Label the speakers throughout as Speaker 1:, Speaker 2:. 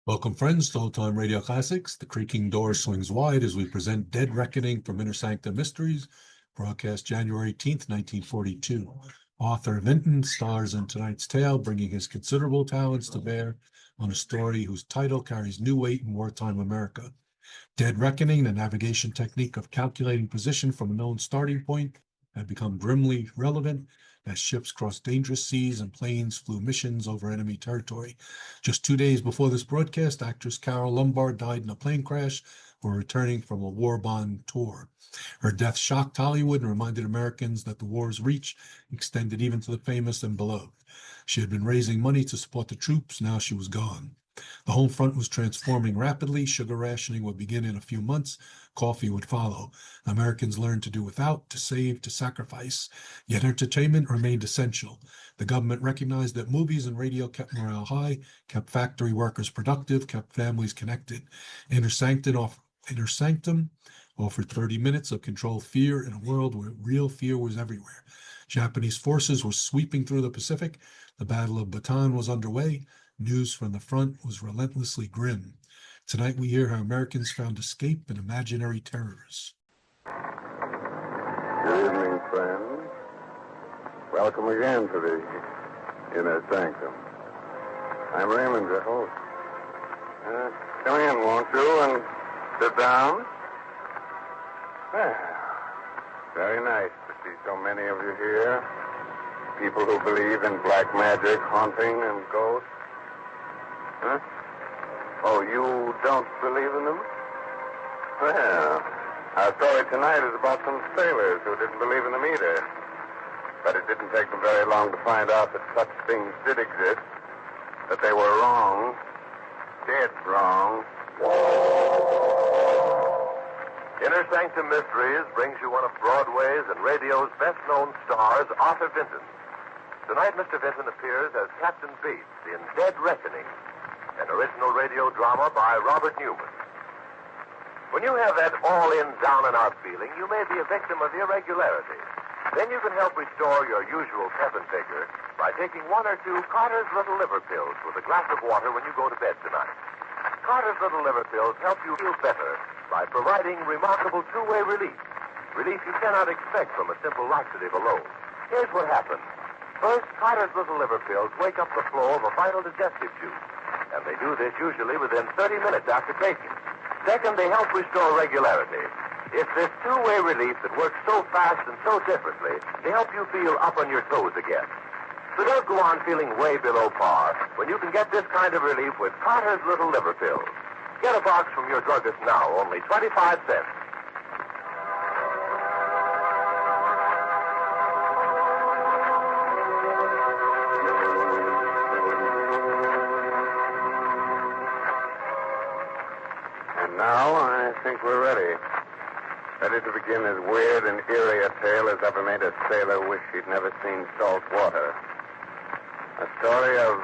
Speaker 1: Welcome, friends, to Old Time Radio Classics. The creaking door swings wide as we present Dead Reckoning from Inner Sanctum Mysteries, broadcast January 18th, 1942. Author Vinton stars in tonight's tale, bringing his considerable talents to bear on a story whose title carries new weight in wartime America. Dead Reckoning, the navigation technique of calculating position from a known starting point, had become grimly relevant as ships crossed dangerous seas and planes flew missions over enemy territory. Just 2 days before this broadcast, actress Carol Lombard died in a plane crash while returning from a war bond tour. Her death shocked Hollywood and reminded Americans that the war's reach extended even to the famous and beloved. She had been raising money to support the troops. Now she was gone. The home front was transforming rapidly. Sugar rationing would begin in a few months. Coffee would follow. Americans learned to do without, to save, to sacrifice. Yet entertainment remained essential. The government recognized that movies and radio kept morale high, kept factory workers productive, kept families connected. Inner Sanctum offered 30 minutes of controlled fear in a world where real fear was everywhere. Japanese forces were sweeping through the Pacific. The Battle of Bataan was underway. News from the front was relentlessly grim. Tonight we hear how Americans found escape in imaginary terrors.
Speaker 2: Good evening, friends. Welcome again to the Inner Sanctum. I'm Raymond, your host. Come in, won't you, and sit down? Very nice to see so many of you here. People who believe in black magic, haunting, and ghosts. Huh? Oh, you don't believe in them? Well, our story tonight is about some sailors who didn't believe in them either. But it didn't take them very long to find out that such things did exist, that they were wrong, dead wrong.
Speaker 3: Inner Sanctum Mysteries brings you one of Broadway's and radio's best-known stars, Arthur Vinton. Tonight, Mr. Vinton appears as Captain Bates in Dead Reckoning, an original radio drama by Robert Newman. When you have that all-in, down-and-out feeling, you may be a victim of irregularity. Then you can help restore your usual pep and vigor by taking one or two Carter's Little Liver Pills with a glass of water when you go to bed tonight. Carter's Little Liver Pills help you feel better by providing remarkable two-way relief. Relief you cannot expect from a simple laxative alone. Here's what happens. First, Carter's Little Liver Pills wake up the flow of a vital digestive juice, and they do this usually within 30 minutes after taking. Second, they help restore regularity. It's this two-way relief that works so fast and so differently to help you feel up on your toes again. So don't go on feeling way below par when you can get this kind of relief with Carter's Little Liver Pills. Get a box from your druggist now, only 25 cents.
Speaker 2: And now I think we're ready. Ready to begin as weird and eerie a tale as ever made a sailor wish he'd never seen salt water. A story of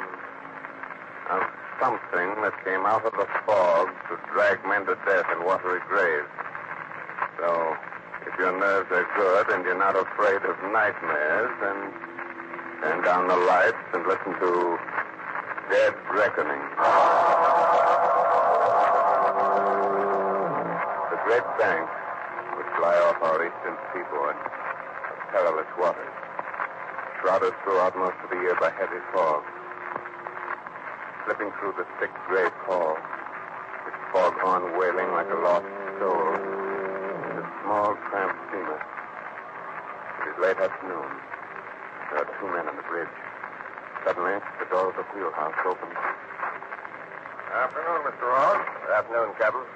Speaker 2: something that came out of the fog to drag men to death in watery graves. So, if your nerves are good and you're not afraid of nightmares, then turn down the lights and listen to Dead Reckoning. The great banks which lie off our eastern seaboard of perilous waters, shrouded throughout most of the year by heavy fog. Slipping through the thick gray pall, its foghorn wailing like a lost soul, is a small tramp steamer. It is late afternoon. There are two men on the bridge. Suddenly, the door of the wheelhouse opens. Afternoon, Mr. Ross.
Speaker 3: Good afternoon, Captain.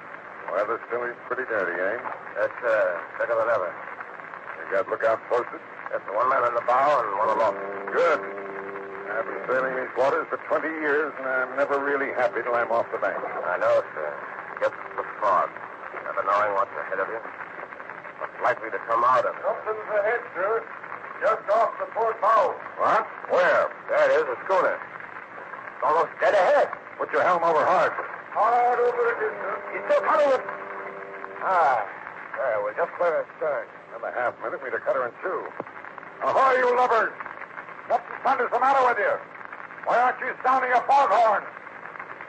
Speaker 2: Weather still is pretty dirty, eh?
Speaker 3: That's better than ever.
Speaker 2: You got lookouts posted?
Speaker 3: That's one man in the bow and one aloft.
Speaker 2: Good. I've been sailing these waters for 20 years, and I'm never really happy till I'm off the bank.
Speaker 3: I know, sir. Guess it's the fog. Never knowing what's ahead of you. What's likely to come out of it.
Speaker 2: Something's ahead, sir. Just off the port bow. What? Where?
Speaker 3: There it is, a schooner. It's almost dead ahead.
Speaker 2: Put your helm over hard. Hard over the distance.
Speaker 3: He's still coming with... Ah, there, we're just clear astern.
Speaker 2: Another half minute, we'd have cut her in two. Ahoy, you lubbers! What in thunder's the matter with you? Why aren't you sounding a foghorn?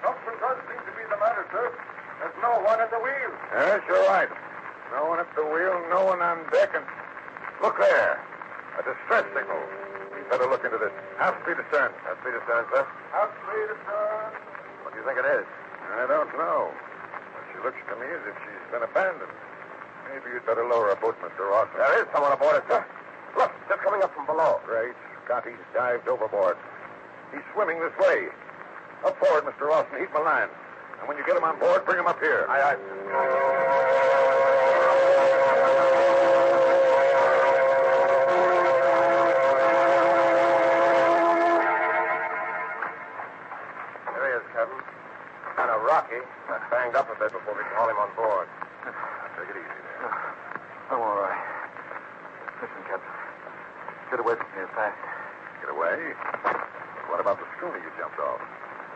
Speaker 2: Something does seem to be the matter, sir. There's no one at the wheel. Yes, you're right. No one at the wheel, no one on deck, and... Look there. A distress signal. We better look into this. Half speed astern. Half speed astern, sir. Half speed astern. What do you think it is? I don't know. But she looks to me as if she's been abandoned. Maybe you'd better lower a boat, Mr. Ross. There is someone aboard it, sir. Look, just coming up from below. Great Scott, he's dived overboard. He's swimming this way. Up forward, Mr. Rawson. Heat my line. And when you get him on board, bring him up here. Aye, aye. There he is, Captain. Kind of rocky. Banged up a bit before we can haul him on board. Take it easy there.
Speaker 4: I'm all right. Listen, Captain. Get away from here fast.
Speaker 2: Get away? What about the schooner you jumped off?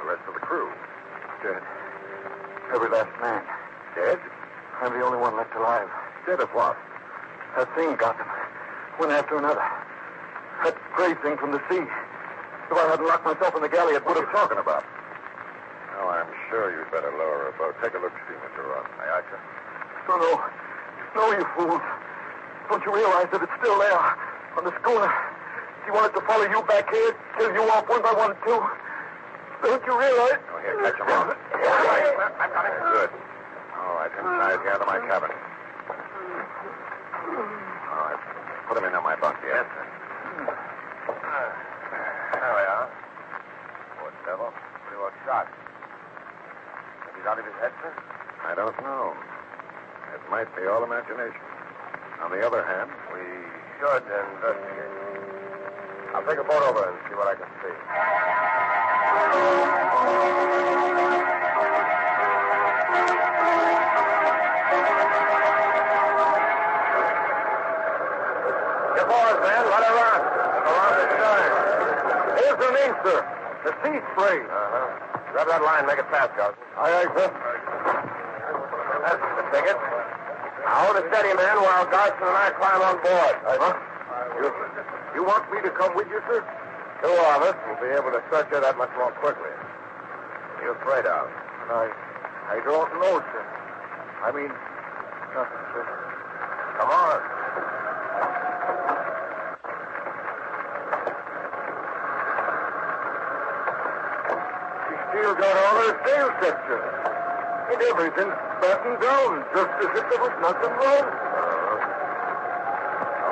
Speaker 2: The rest of the crew?
Speaker 4: Dead. Every last man.
Speaker 2: Dead?
Speaker 4: I'm the only one left alive.
Speaker 2: Dead of what?
Speaker 4: That thing got them. One after another. That gray thing from the sea. If I hadn't locked myself in the galley, it would
Speaker 2: What are
Speaker 4: have...
Speaker 2: you talking about? Oh, I'm sure you'd better lower a boat. Take a look, see, Mr. Ross. Aye, aye, sir.
Speaker 4: No. No, you fools. Don't you realize that it's still there? On the schooner. She wanted to follow you back here, kill you off one by one, too. Don't you realize?
Speaker 2: Oh, here, catch him off. All right. I'm coming. Good. All right, inside here to my cabin. All right. Put him in on my bunk here. Yes, sir. There we are. Poor devil. Pretty well shot. Is he out of his head, sir? I don't know. It might be all imagination. On the other hand, we should investigate. I'll take a boat over and see what I can see. Get board, man. Let her run. Around the stern. Here's the name, sir. The sea spray. Grab that line. Make it fast, Carson. Aye, aye, sir. That's the ticket. Now hold it steady, man, while Garson and I climb on board. You want me to come with you, sir? Two of us will be able to search her that much more quickly. What are you afraid of? I don't know, sir. I mean, nothing, sir. Come on. She's still got all her sail set, sir. And everything's battened down, just as if there was nothing wrong.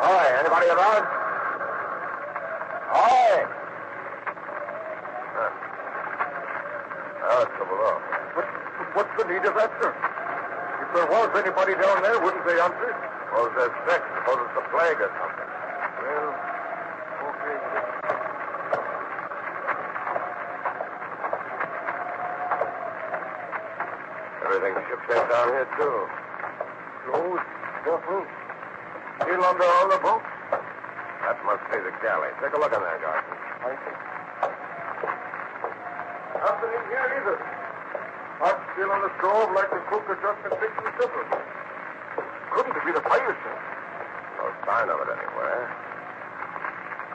Speaker 2: Ahoy, anybody about? Ahoy! Now it's below. What's the need of that, sir? If there was anybody down there, wouldn't they answer? Suppose they're sick. Suppose it's a plague or something. Well, okay. Everything's shipshape down here, too. Clothes, duffel, still under all the boats? That must be the galley. Take a look in there, Garson. Thank you. Nothing in here either. Hot still on the stove like the cook had just been fixing supper. Couldn't it be the fire, sir? No sign of it anywhere.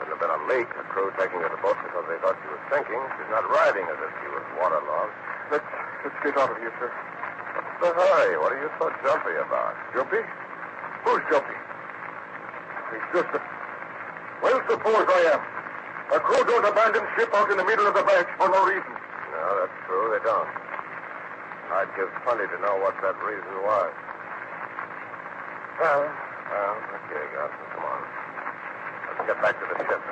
Speaker 2: Couldn't have been a leak. A crew taking her to the boat because they thought she was sinking. She's not riding as if she was waterlogged. Let's get out of here, sir. What's the hurry? What are you so jumpy about? Jumpy? Who's jumpy? He's just a... Well, suppose I am. A crew don't abandon ship out in the middle of the batch for no reason. No, that's true. They don't. I'd give plenty to know what that reason was. Well, okay, Garson, come on. Let's get back to the ship.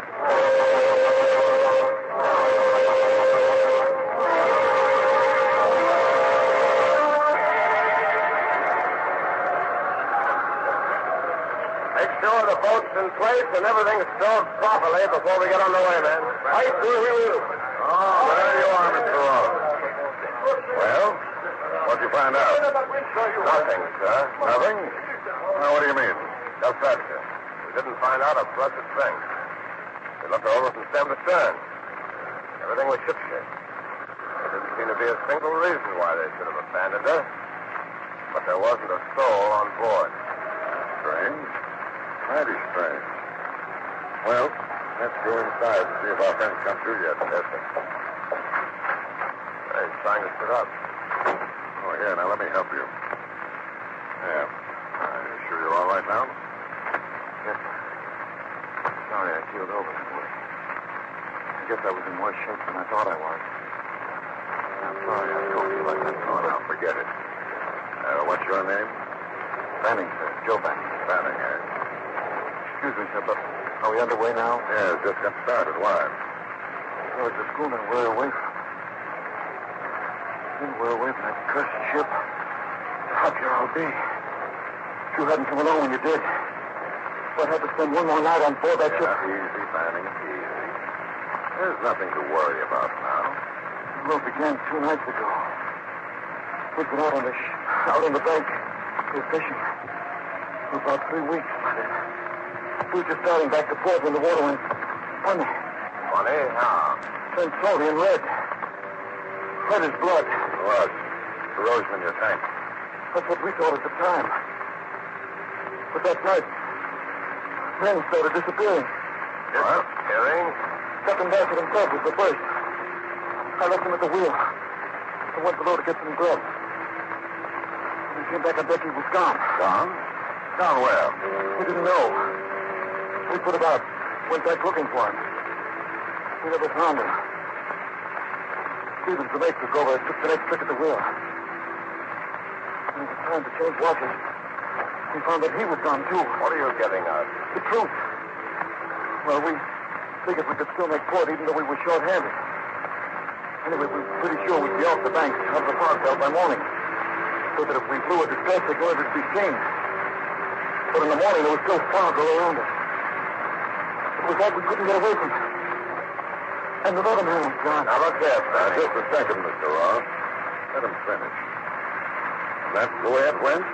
Speaker 2: Make sure the boat's in place and everything's stowed properly before we get underway, man. Right through here. Oh, there you are, Mr. Ross. Well, what'd you find out? Nothing, sir. Nothing? Now, what do you mean? Just that, sir. We didn't find out a blessed thing. We looked over from stem to stern. Everything was shipshape. There didn't seem to be a single reason why they should have abandoned her. But there wasn't a soul on board. Strange. Mighty strange. Well, let's go inside and see if our friends come through yet. Yes, sir. Very
Speaker 3: trying to sit up.
Speaker 2: Oh, here, now let me help you. Yeah. Are you sure you're all right now?
Speaker 4: Yes, sir. Sorry I keeled over that way. I guess I was in worse shape than I thought I was. I'm sorry I spoke to you like that.
Speaker 2: Oh, now, forget it. What's your name?
Speaker 4: Banning, sir. Joe Banning.
Speaker 2: Banning, eh?
Speaker 4: Excuse me, sir, but are we underway now?
Speaker 2: Yeah, just got started. Why?
Speaker 4: Well, it's a schooner we're away from. Then we're away from that cursed ship. How here I'll be. If you hadn't come along when you did, I'd have to spend one more night on board that ship.
Speaker 2: Easy, Banning, easy. There's nothing to worry about now.
Speaker 4: The road began 2 nights ago. We've been out on the bank, here fishing, for about 3 weeks by then. We were just starting back to port when the water went funny.
Speaker 3: Funny? How?
Speaker 4: Turned salty and red. Red as blood.
Speaker 2: It was. Corrosion in your tank.
Speaker 4: That's what we thought at the time. But that night, men started disappearing.
Speaker 3: Disappearing?
Speaker 4: Captain Bassett himself was the first. I left him at the wheel. I went below to get some grub. When I came back on deck, he was gone.
Speaker 2: Gone? Gone where?
Speaker 4: We didn't know. We put about, went back looking for him. We never found him. Stevens, the mate, took over and took the next trick at the wheel. When it was time to change watches, we found that he was gone, too.
Speaker 3: What are you getting at?
Speaker 4: The truth. Well, we figured we could still make port even though we were short-handed. Anyway, we were pretty sure we'd be off the banks of the fog belt by morning, so that if we blew a distress signal, it would be seen. But in the morning, there was still fog all around us. It was like we couldn't get away from it. And another man was gone.
Speaker 3: Now, look here, Banning.
Speaker 2: Just a second, Mr. Ross. Let him finish. That's the way it went?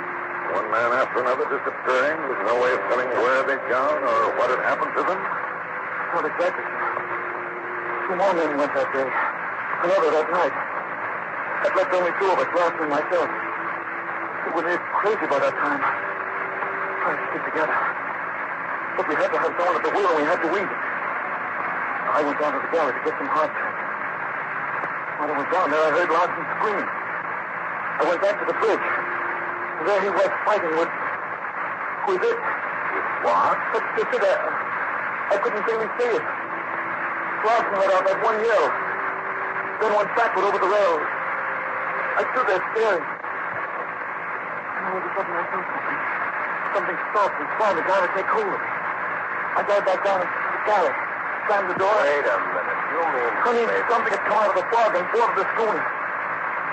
Speaker 2: One man after another disappearing with no way of telling where they'd gone or what had happened to them?
Speaker 4: Not exactly, sir. 2 more men went that day. Another that night. That left only 2 of us, Ross and myself. We were near crazy by that time. Trying to stick together. But we had to have someone at the wheel and we had to eat. I went down to the galley to get some hard tack. While I was down there, I heard Larson scream. I went back to the bridge. And there he was fighting with it.
Speaker 3: What?
Speaker 4: But just it, I couldn't really see it. Larson let out that one yell. Then went backward over the rail. I stood there staring. And all of a sudden I felt something. Something soft and strong began to take hold of me. I dived back down into the galley. Slammed the door.
Speaker 3: Wait a minute. You mean...
Speaker 4: Honey, something had come out of the fog and boarded the schooner.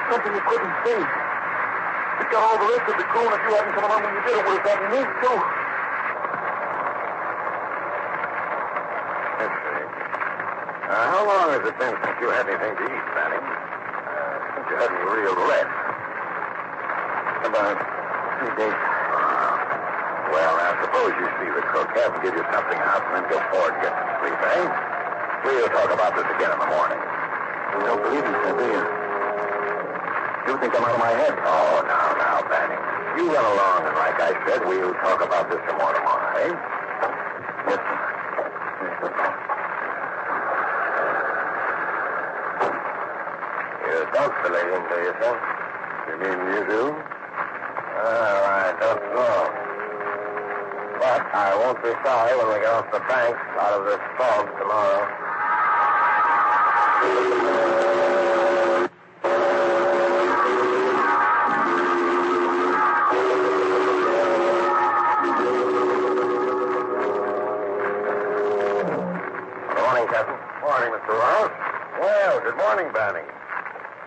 Speaker 4: Something you couldn't see. It got all the rest of the crew, and if you hadn't come along when you did, it would have gotten me, too.
Speaker 2: Let's see. How long has it been since you had anything to eat, Banning? Since you had any real rest?
Speaker 4: About 3 days.
Speaker 2: Well, now, suppose you see the cook, have him give you something out, and then go forward and get some sleep, eh? We'll talk about this again in the morning.
Speaker 4: You don't believe me, sir, do you? You think I'm out of my head?
Speaker 2: Oh, now, Banning. You run along, and like I said, we'll talk about this some more tomorrow, eh?
Speaker 4: Yes, sir.
Speaker 3: You don't believe him, do you, sir?
Speaker 2: You mean you do?
Speaker 3: Well, I don't know. But I won't be sorry when we get off the banks out of this fog tomorrow. Good morning, Captain.
Speaker 2: Morning, Mr. Ross. Well, good morning, Banning.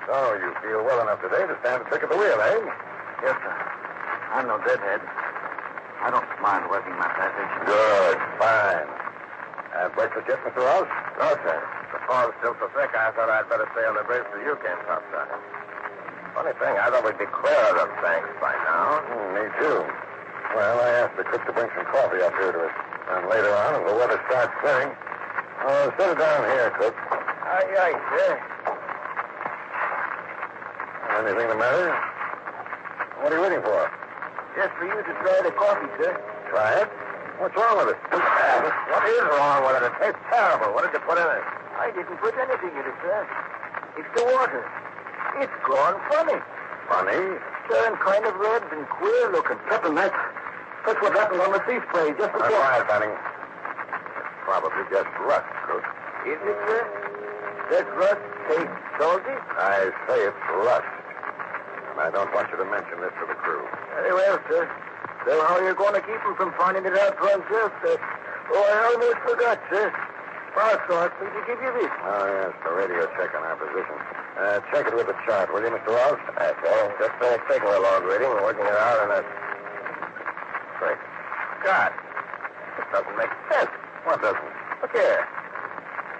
Speaker 2: So, you feel well enough today to stand a trick at the wheel, eh?
Speaker 4: Yes, sir. I'm no deadhead. I don't mind working my passage.
Speaker 2: Good, fine. Have breakfast yet, Mr. Ross?
Speaker 3: No, sir. The fog's still so thick, I thought I'd better stay on the bridge till you came topside. Funny thing, I thought we'd be clear of the banks by now.
Speaker 2: Me too. Well, I asked the cook to bring some coffee up here to us. And later on, as the weather starts clearing, set it down here, cook.
Speaker 3: Aye, sir.
Speaker 2: Anything the matter? What are you waiting for?
Speaker 4: Just for you to try the coffee, sir.
Speaker 2: Try it? What's wrong with it?
Speaker 3: What is wrong with it? It tastes terrible. What did you put in it?
Speaker 4: I didn't put anything in it, sir. It's the water. It's gone funny.
Speaker 2: Funny?
Speaker 4: Turned kind of red and queer looking. Captain, that's what happened on the sea spray just before.
Speaker 2: Quiet, Fanning. It's probably just rust, Cook.
Speaker 4: Is it, sir? Does rust taste salty?
Speaker 2: I say it's rust. And I don't want you to mention this to the crew.
Speaker 4: Very well, sir. So how are you going to keep them from finding it out for themselves, sir? Oh, I almost forgot, sir. Parsons, did he give you this?
Speaker 2: Oh, yes, the radio check on our position. Check it with the chart, will you, Mr. Ross? Okay. Just finished taking a log reading and working it out, and Great God. This doesn't make sense.
Speaker 3: What doesn't?
Speaker 2: Look here.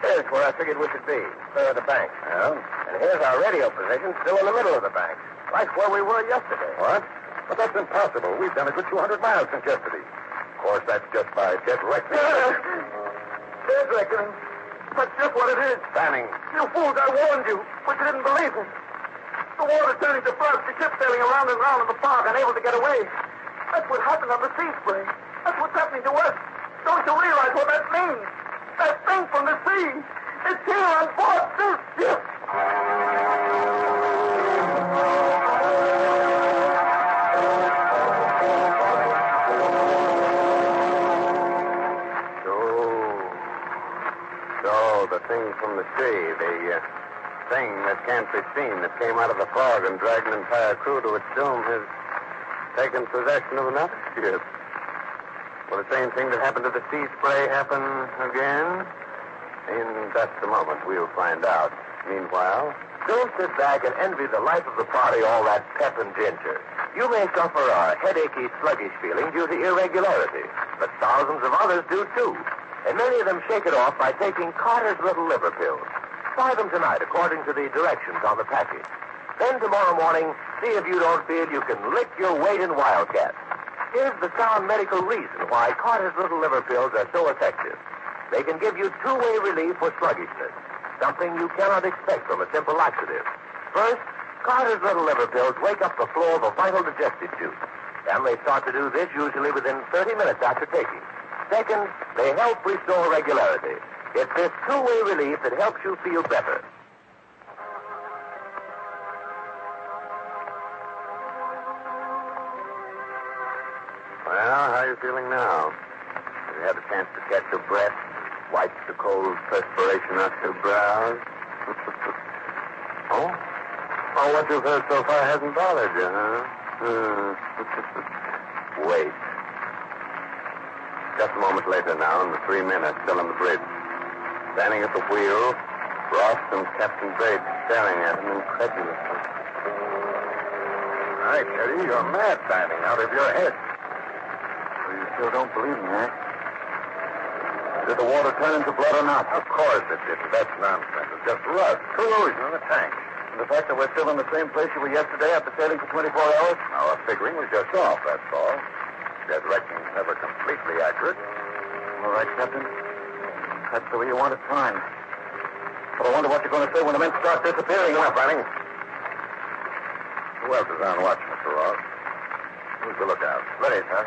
Speaker 2: Here's where I figured we should be. Clear of the bank.
Speaker 3: Yeah?
Speaker 2: And here's our radio position, still in the middle of the bank. Like where we were yesterday.
Speaker 3: What? But that's impossible. We've done a good 200 miles since yesterday. Of course, that's just by dead reckoning.
Speaker 4: Dead reckoning. That's just what it is.
Speaker 3: Fanning.
Speaker 4: You fools, I warned you, but you didn't believe me. The water's turning to blood, the ship sailing around and around in the fog, unable to get away. That's what happened on the sea spray. That's what's happening to us. Don't you realize what that means? That thing from the sea. It's here on board this ship.
Speaker 2: So, the thing from the sea, the thing that can't be seen, that came out of the fog and dragged an entire crew to its doom, has taken possession of another ship. Will the same thing that happened to the sea spray happen again? In just a moment, we'll find out. Meanwhile,
Speaker 3: Don't sit back and envy the life of the party all that pep and ginger. You may suffer a headachy, sluggish feeling due to irregularity, but thousands of others do too. And many of them shake it off by taking Carter's Little Liver Pills. Try them tonight according to the directions on the package. Then tomorrow morning, see if you don't feel you can lick your weight in Wildcat. Here's the sound medical reason why Carter's Little Liver Pills are so effective. They can give you two-way relief for sluggishness, something you cannot expect from a simple laxative. First, Carter's Little Liver Pills wake up the flow of a vital digestive juice. And they start to do this usually within 30 minutes after taking. Second, they help restore regularity. It's this two-way relief that helps you feel better.
Speaker 2: well, how are you feeling now? Have you had a chance to catch your breath? Wipe the cold perspiration off your brows? Oh? Oh, what you've heard so far hasn't bothered you, huh? Wait. Just a moment later now, and the three men are still on the bridge. Standing at the wheel, Ross and Captain Bates staring at him incredulously.
Speaker 3: All right, Teddy, you're mad banding out of your head.
Speaker 4: So you still don't believe me, eh? Did the water turn into blood or not?
Speaker 3: Of course it didn't. That's nonsense. It's just rust, corrosion in the tank.
Speaker 4: And the fact that we're still in the same place you were yesterday after sailing for 24 hours?
Speaker 3: Our figuring was just off, that's all. Dead reckoning's never completely accurate.
Speaker 4: All right, Captain. That's the way you want it timed. But I wonder what you're going to say when the men start disappearing.
Speaker 3: Come on, Fanning. Who else is on watch, Mr. Ross? Who's the lookout?
Speaker 2: Ready, sir.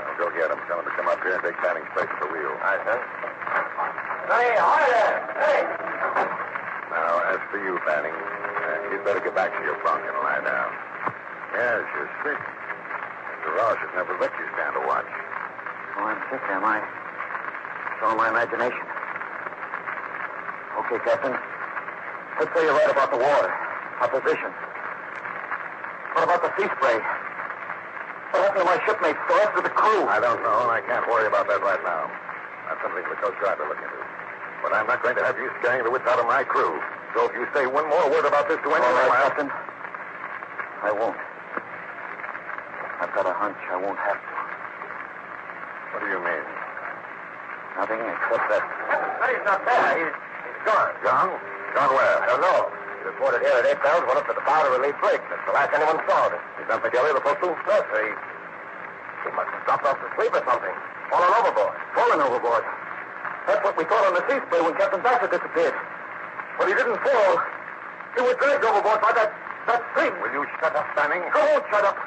Speaker 3: I'll go get him. Tell him to come up here and take Fanning's place at the wheel.
Speaker 2: Aye, sir.
Speaker 4: Hey, hi there. Hey.
Speaker 3: Now, as for you, Fanning, you'd better get back to your bunk and lie down. Yes, you're sick. Mr. Ross has never let you stand a watch.
Speaker 4: Oh, I'm sick, am I? It's all my imagination. Okay, Captain. Let's say you're right about the water. Our position. What about the sea spray? What happened to my shipmates, the rest of the crew?
Speaker 3: I don't know, and I can't worry about that right now. That's something for the Coast Guard to look into. But I'm not going to have you scaring the wits out of my crew. So if you say one more word about this to anyone...
Speaker 4: All right, Captain. I won't. I've got a hunch I won't have to.
Speaker 3: What do you mean?
Speaker 4: Nothing except that...
Speaker 3: He's not there. He's gone. Gone? Gone where?
Speaker 2: I don't know. He reported here at 8 bells, went up to the powder relief brig. That's the last anyone saw of him.
Speaker 3: He's on the galley, the postal?
Speaker 2: No, sir. He must have dropped off to sleep or something. Fallen overboard.
Speaker 4: Fallen overboard. That's what we thought on the sea spray when Captain Bassett disappeared. But he didn't fall. He was dragged overboard by that thing.
Speaker 3: Will you shut up, Fanning?
Speaker 4: I won't shut up.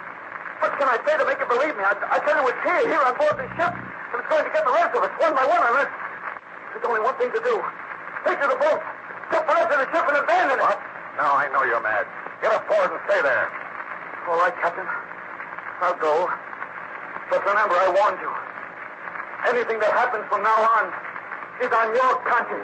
Speaker 4: What can I say to make you believe me? I tell you it's here on board this ship. And it's going to get the rest of us, one by one, unless... There's only one thing to do. Take to the boat. Get back to the ship and abandon it.
Speaker 3: What? Now I know you're mad. Get aboard and stay there.
Speaker 4: All right, Captain. I'll go. But remember, I warned you. Anything that happens from now on is on your conscience.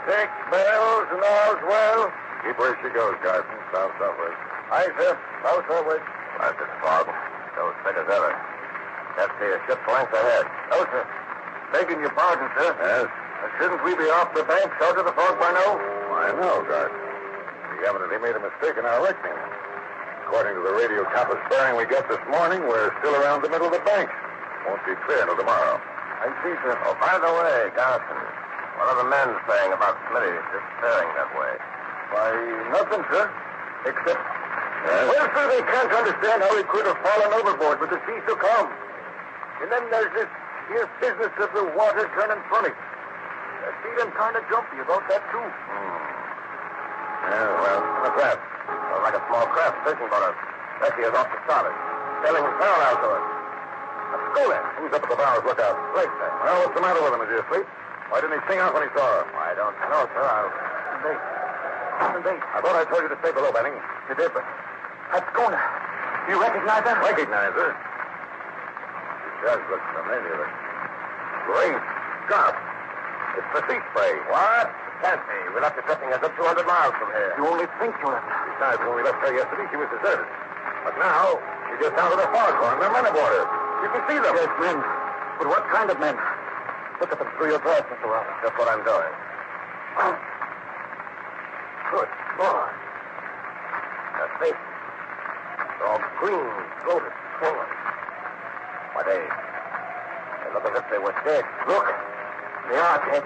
Speaker 2: Six bells and all's well. Keep where she goes, Carson. Southwest. Aye, sir. Southwest.
Speaker 3: That's it, fog. So thick as ever. Can't see a ship's length ahead.
Speaker 2: Oh, sir. Begging your pardon, sir. Yes? Shouldn't we be off the bank out of the fog by now? I know, Carson. We evidently made a mistake in our reckoning. According to the radio compass bearing we got this morning, we're still around the middle of the bank. Won't be clear until tomorrow. I see, sir.
Speaker 3: Oh, by the way, Carson, what are the men saying about Smitty just staring that way?
Speaker 2: Why, nothing, sir. Except...
Speaker 3: Yes?
Speaker 2: Well, sir, they can't understand how he could have fallen overboard with the sea so calm. And then there's this here business of the water turning funny. I see them kind of jumpy about that, too.
Speaker 3: Yeah, well, what's that? Sounds like a small craft fishing boat. Becky is off the starboard. Sailing parallel to us. A schooner.
Speaker 2: Who's up at the bows? Look out.
Speaker 3: Blake, sir.
Speaker 2: Well, what's the matter with him? Is he asleep? Why didn't he sing out when he saw her?
Speaker 3: I don't know, sir.
Speaker 4: Captain Bates.
Speaker 2: I thought I told you to stay below, Benning.
Speaker 4: You did, but that schooner. You recognize her?
Speaker 2: Recognize her? She does look familiar. Great Scott. It's the sea spray.
Speaker 3: What? Can't be. We left it drifting a good 200 miles from here.
Speaker 4: You only think you left her.
Speaker 2: Besides, when we left her yesterday, she was deserted. But now, she gets down to the foghorn. There are men aboard her. You can see them.
Speaker 4: Yes, men. But what kind of men? Look at them through your glass, Mr. Roberts.
Speaker 3: Just what I'm doing.
Speaker 4: Good Lord.
Speaker 3: Their faces. They're all green, bloated, swollen. Why, they look as if they were dead.
Speaker 4: Look. They are dead.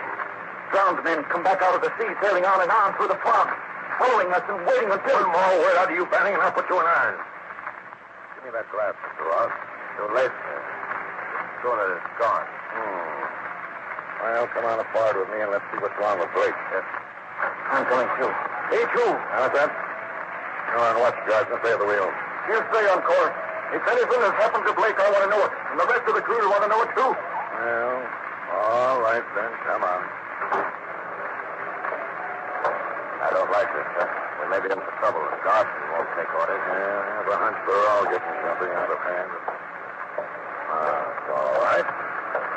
Speaker 4: Drowned men come back out of the sea, sailing on and on through the fog, following us and waiting until...
Speaker 2: One more word out of you, Benning, and I'll put you in irons. Give me that glass, Mr. Ross.
Speaker 3: Too late, sir. The schooner is gone.
Speaker 2: Well, come on aboard with me and let's see what's wrong with Blake.
Speaker 3: Yes.
Speaker 4: I'm going too.
Speaker 2: Me too. How's that? Go on, watch, Johnson. Stay at the wheel.
Speaker 4: You stay on course. If anything has happened to Blake, I want to know it. And the rest of the crew will want to know it, too.
Speaker 2: Well, all right, then. Come on.
Speaker 3: I don't like this, sir. We may be in for trouble. Garson won't take orders.
Speaker 2: Yeah, I have a hunch we're all getting something out of hand. All right.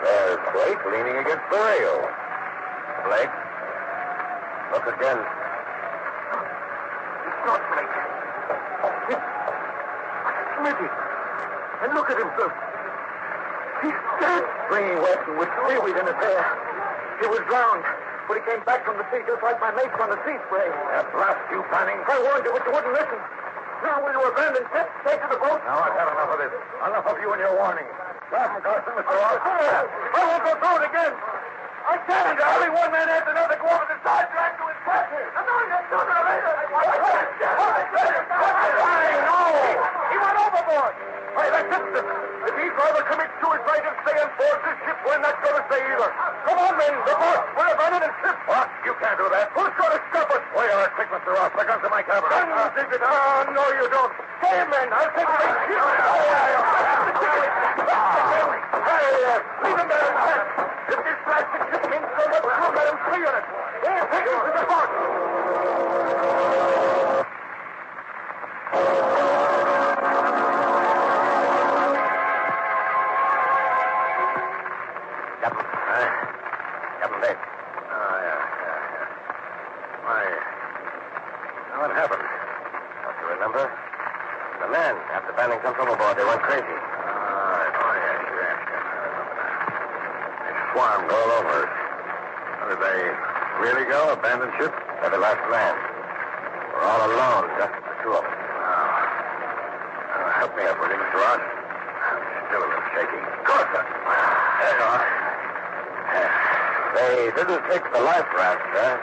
Speaker 2: There's Blake leaning against the rail.
Speaker 3: Blake? Look again.
Speaker 4: It's not Blake. It's Smitty. And look at him, sir. He's dead. Springy wet and with seaweed in his hair. He was drowned, but he came back from the sea just like my mates on the sea spray.
Speaker 2: Blast you, Banning.
Speaker 4: I warned you, but you wouldn't listen. Now will you abandon ship, take to the boat?
Speaker 2: Now, I've had enough of this. Enough of you and your warning. Stop him, Carson, Mr. Ross.
Speaker 4: I won't go through it again. I can't. Only one man after another go over the side track to his captain. No, you're sooner or later. I know. He went overboard. Why, that's it. If he'd rather commit suicide than stay on board this ship, we're not going to stay either. Come on, men. The boat. We're abandoning ship.
Speaker 2: What? You can't do that.
Speaker 4: Who's going to stop us?
Speaker 2: We are quick, Mr. Ross. The guns in my cabin.
Speaker 4: Guns, is it? Oh, no, you don't. Stay, men. I'll take the ship. Leave him there in the If this blasted ship means so much, we'll let him free on it. We'll take him to the boat.
Speaker 3: Captain Bates.
Speaker 2: Oh, yeah. Why, what happened?
Speaker 3: Don't you remember? The men, after Banning jumped overboard, they went crazy.
Speaker 2: Oh, yeah, sure. I remember that. They swarmed all over us. How did they really go? Abandon ship?
Speaker 3: They're the last man. We're all alone, just the two of us.
Speaker 2: Help me up, will you, Mr. Ross? I'm still a little shaky.
Speaker 3: Of course, sir. There you are. They didn't take the life raft, sir.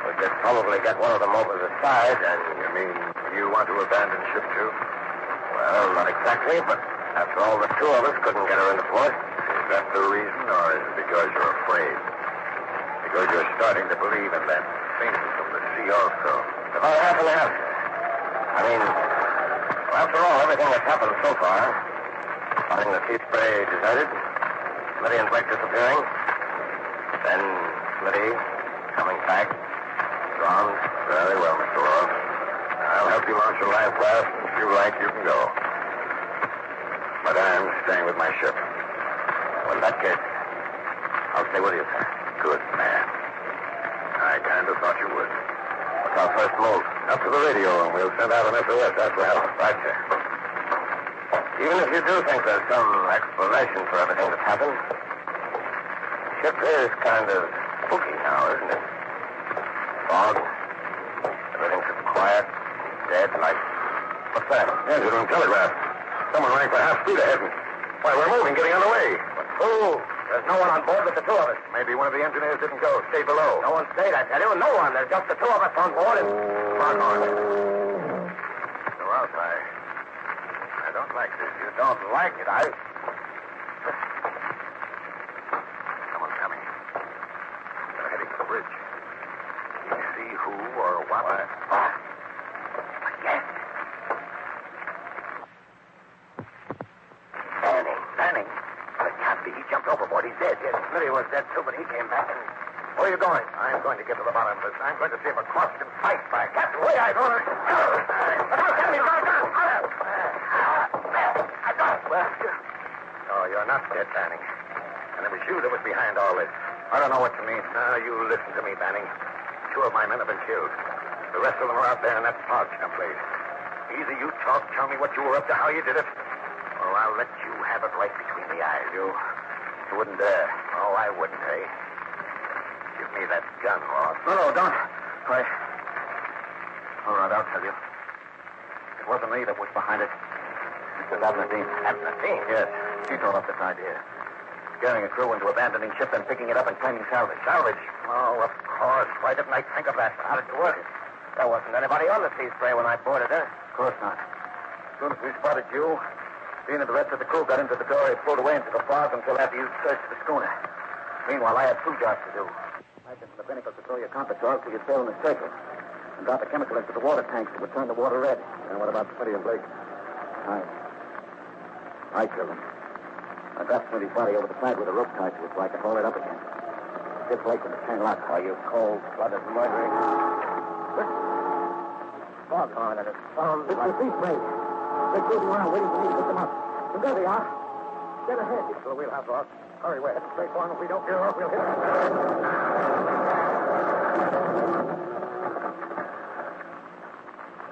Speaker 3: We could probably get one of them over the side, and...
Speaker 2: You mean you want to abandon ship, too?
Speaker 3: Well, not exactly, but after all, the two of us couldn't get her into port.
Speaker 2: Is that the reason, or is it because you're afraid? Because you're starting to believe in that thing from the sea also?
Speaker 3: About half and half. I mean,
Speaker 2: Well, after all, everything that's happened so far, finding the sea spray deserted, Smitty and Blake disappearing, then Smitty coming back, gone. Very well, Mr. Ross. I'll help you launch your life raft, and if you like, you can go. But I'm staying with my ship. Well, in that case, I'll stay with you, sir. Good man. I kind of thought you would. What's our first move? Up to the radio, and we'll send out an SOS. Ask for help. Right, sir. Even if you do think there's some explanation for everything that's happened, the ship is kind of spooky now, isn't it? Fog. Everything's quiet. Dead like... What's that? Yes, it's a telegraph. Someone running for half speed ahead. Why, we're moving, getting on the way. But who? There's no one on board but the two of us. Maybe one of the engineers didn't go. Stay below. No one stayed, I tell you. No one. There's just the two of us on board and... Fog on. So else, I don't like this. You don't like it, Someone's coming. They're heading for the bridge. Do you see who or what? Yes. Manning. Well, it can't be. He jumped overboard. He's dead. Yes, Smitty was dead, too, but he came back and... Where are you going? I'm going to get to the bottom of this. I'm going to see if a cross can fight by. Captain, wait, I don't... Oh, you're not dead, Banning. And it was you that was behind all this. I don't know what you mean. Now, you listen to me, Banning. 2 of my men have been killed. The rest of them are out there in that fog someplace. Either you talk, tell me what you were up to, how you did it, or I'll let you have it right between the eyes. You wouldn't dare. Oh, I wouldn't, eh? Give me that gun, Ross. No, don't. All right, I'll tell you. It wasn't me that was behind it. It was Abnadine. Abnadine? Yes. She thought up this idea. Scaring a crew into abandoning ship and picking it up and claiming salvage. Salvage? Oh, of course. Why didn't I think of that? How did you work it? There wasn't anybody on the sea spray when I boarded her. Of course not. As soon as we spotted you, Dean and the rest of the crew got into the dory, pulled away into the fog until after you searched the schooner. Meanwhile, I had 2 jobs to do. Back into the binnacle to throw your compass off till you sail in a circle. And drop a chemical into the water tanks that would turn the water red. And what about Smitty and Blake? I killed them. I dropped Smitty's body over the side with a rope tied to it so I could haul it up again. This Blake with the chain lock. Are you cold-blooded murdering? Fog on it. It's the sea spray. They're cruising around waiting for me to pick them up. So there they are. Get ahead. To the wheelhouse, Ross. Hurry, we're heading straight for them. If we don't get her up, we'll hit her.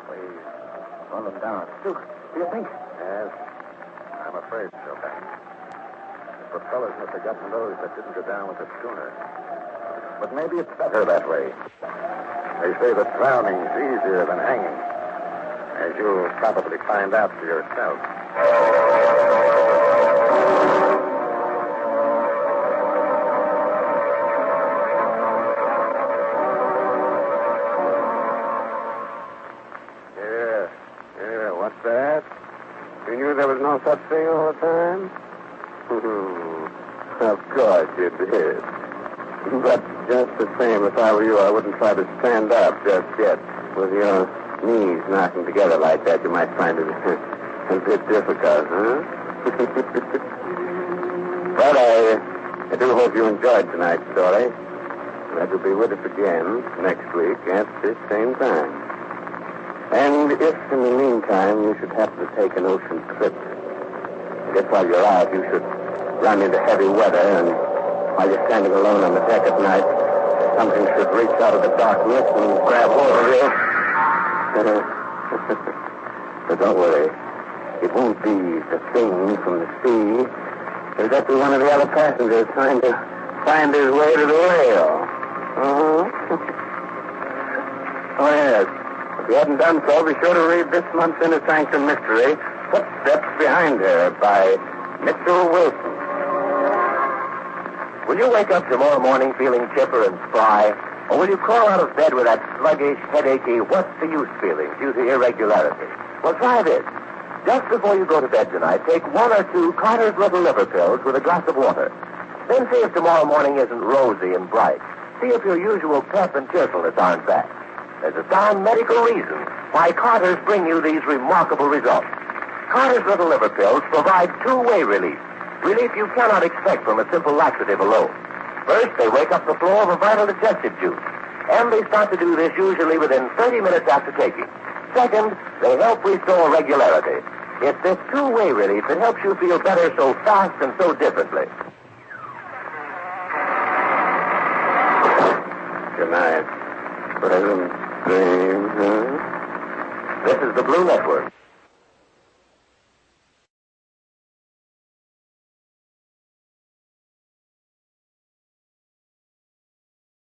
Speaker 2: Please, run them down. Duke, do you think? Yes. I'm afraid so, Ben. The propellers must have gotten those that didn't go down with the schooner. But maybe it's better that way. They say that drowning's easier than hanging, as you'll probably find out for yourself. Yeah, what's that? You knew there was no such thing all the time? Of course you did. But just the same, if I were you, I wouldn't try to stand up just yet. With your knees knocking together like that, you might find it a bit difficult, huh? But I do hope you enjoyed tonight's story. Glad you'll be with us again next week at this same time. And if, in the meantime, you should happen to take an ocean trip, I guess while you're out, you should run into heavy weather, and while you're standing alone on the deck at night, something should reach out of the darkness and grab hold of you. But don't worry. It won't be the thing from the sea. It'll just be one of the other passengers trying to find his way to the rail. Oh, yes. If you haven't done so, be sure to read this month's Inner Sanctum Mystery, Footsteps Behind Her, by Mitchell Wilson. Will you wake up tomorrow morning feeling chipper and spry? Or will you crawl out of bed with that sluggish, headachy, what's-the-use feeling due to irregularity? Well, try this. Just before you go to bed tonight, take 1 or 2 Carter's Little Liver Pills with a glass of water. Then see if tomorrow morning isn't rosy and bright. See if your usual pep and cheerfulness aren't back. There's a sound medical reason
Speaker 3: why Carter's bring you these remarkable results. Carter's Little Liver Pills provide two-way relief. Relief you cannot expect from a simple laxative alone. First, they wake up the flow of a vital digestive juice. And they start to do this usually within 30 minutes after taking. Second, they help restore regularity. It's this two-way relief that helps you feel better so fast and so differently.
Speaker 2: Good night. Pleasant dreams, huh?
Speaker 3: This is the Blue Network.